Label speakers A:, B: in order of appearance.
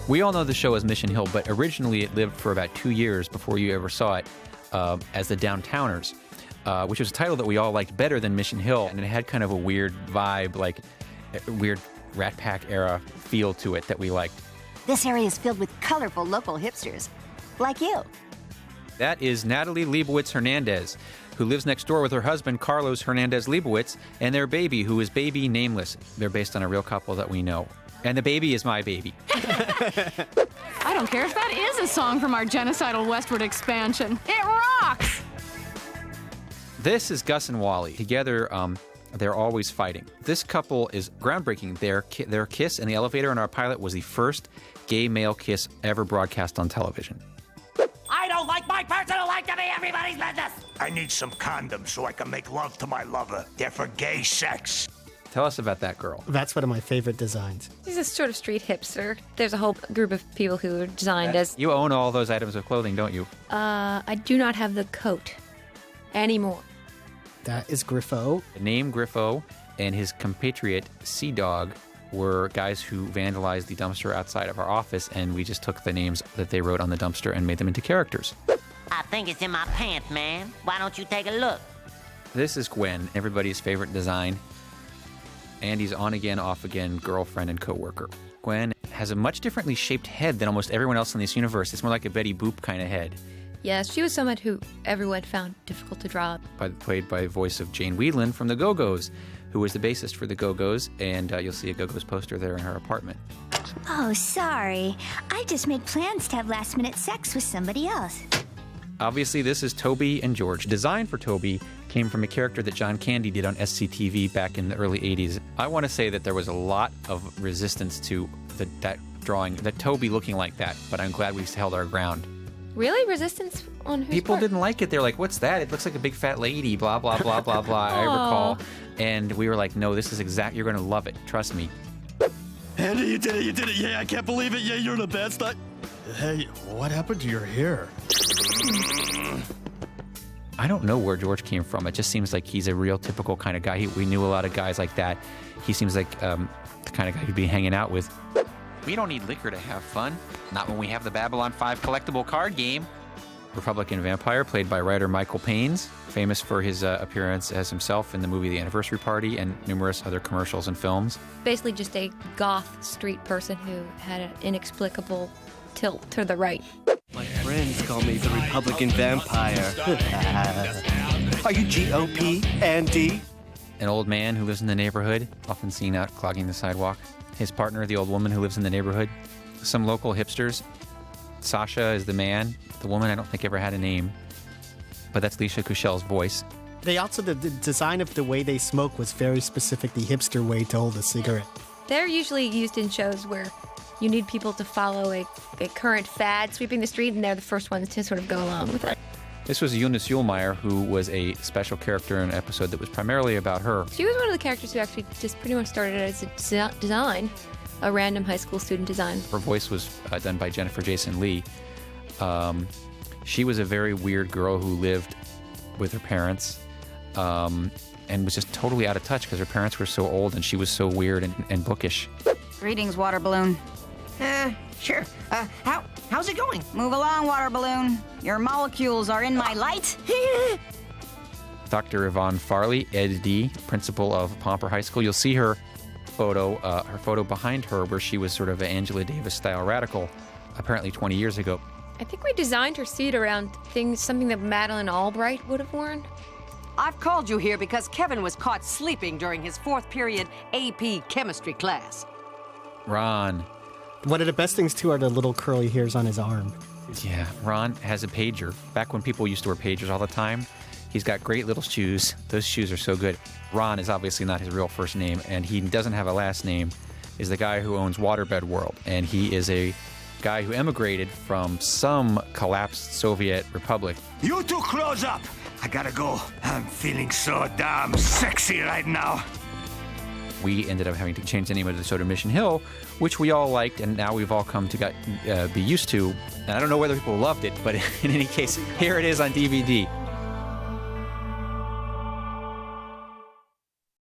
A: We all know the show as Mission Hill, but originally it lived for about 2 years before you ever saw it as the Downtowners, which was a title that we all liked better than Mission Hill, and it had kind of a weird vibe, like a weird Rat Pack era feel to it that we liked.
B: This area is filled with colorful local hipsters, like you.
A: That is Natalie Leibowitz Hernandez, who lives next door with her husband, Carlos Hernandez Leibowitz, and their baby, who is baby nameless. They're based on a real couple that we know. And the baby is my baby.
C: I don't care if that is a song from our genocidal westward expansion. It rocks!
A: This is Gus and Wally. Together, they're always fighting. This couple is groundbreaking. Their kiss in the elevator in our pilot was the first gay male kiss ever broadcast on television.
D: I don't like my personal life to be everybody's business. I need some condoms so I can make love to my lover. They're for gay sex.
A: Tell us about that girl.
E: That's one of my favorite designs.
F: He's a sort of street hipster. There's a whole group of people who are designed as...
A: You own all those items of clothing, don't you?
F: I do not have the coat anymore.
E: That is Griffo.
A: The name Griffo and his compatriot Sea Dog were guys who vandalized the dumpster outside of our office, and we just took the names that they wrote on the dumpster and made them into characters.
G: I think it's in my pants, man. Why don't you take a look?
A: This is Gwen, everybody's favorite design. Andy's on-again, off-again girlfriend and co-worker. Gwen has a much differently shaped head than almost everyone else in this universe. It's more like a Betty Boop kind of head.
F: Yes, she was someone who everyone found difficult to draw.
A: Played by voice of Jane Whelan from the Go-Go's, who was the bassist for the Go-Go's, and you'll see a Go-Go's poster there in her apartment.
B: Oh, sorry. I just made plans to have last-minute sex with somebody else.
A: Obviously, this is Toby and George. Design for Toby came from a character that John Candy did on SCTV back in the early 80s. I want to say that there was a lot of resistance to that drawing, that Toby looking like that, but I'm glad we held our ground.
F: Really? Resistance on whose
A: People
F: part?
A: didn't like it. They're like, what's that? It looks like a big fat lady, blah, blah, blah, blah, blah, I recall. And we were like, no, this is you're going to love it. Trust me.
H: Andy, you did it. Yeah, I can't believe it. Yeah, you're the best. Hey, what happened to your hair?
A: I don't know where George came from. It just seems like he's a real typical kind of guy. We knew a lot of guys like that. He seems like the kind of guy you'd be hanging out with. We don't need liquor to have fun. Not when we have the Babylon 5 collectible card game. Republican Vampire, played by writer Michael Paines, famous for his appearance as himself in the movie The Anniversary Party and numerous other commercials and films.
F: Basically just a goth street person who had an inexplicable tilt to the right.
H: My friends call me the Republican Vampire. Are you GOP, Andy?
A: An old man who lives in the neighborhood, often seen out clogging the sidewalk. His partner, the old woman who lives in the neighborhood. Some local hipsters. Sasha is the man. The woman I don't think ever had a name. But that's Leisha Kushel's voice.
E: They also, the design of the way they smoke was very specific, the hipster way to hold a cigarette.
F: They're usually used in shows where you need people to follow a current fad sweeping the street, and they're the first ones to sort of go along with it.
A: This was Eunice Uhlmeyer, who was a special character in an episode that was primarily about her.
F: She was one of the characters who actually just pretty much started as a design, a random high school student design.
A: Her voice was done by Jennifer Jason Leigh. She was a very weird girl who lived with her parents and was just totally out of touch because her parents were so old and she was so weird and bookish.
I: Greetings, water balloon.
J: Sure. How's it going?
I: Move along, water balloon. Your molecules are in my light.
A: Dr. Yvonne Farley, Ed D., principal of Pomper High School. You'll see her photo behind her where she was sort of an Angela Davis-style radical, apparently 20 years ago.
F: I think we designed her seat around something that Madeleine Albright would have worn.
J: I've called you here because Kevin was caught sleeping during his fourth period AP chemistry class.
A: Ron.
E: One of the best things, too, are the little curly hairs on his arm.
A: Yeah, Ron has a pager. Back when people used to wear pagers all the time, he's got great little shoes. Those shoes are so good. Ron is obviously not his real first name, and he doesn't have a last name. Is the guy who owns Waterbed World, and he is a guy who emigrated from some collapsed Soviet republic.
D: You two close up. I gotta go. I'm feeling so damn sexy right now.
A: We ended up having to change the name of the show to Mission Hill, which we all liked, and now we've all come to be used to. And I don't know whether people loved it, but in any case, here it is on DVD.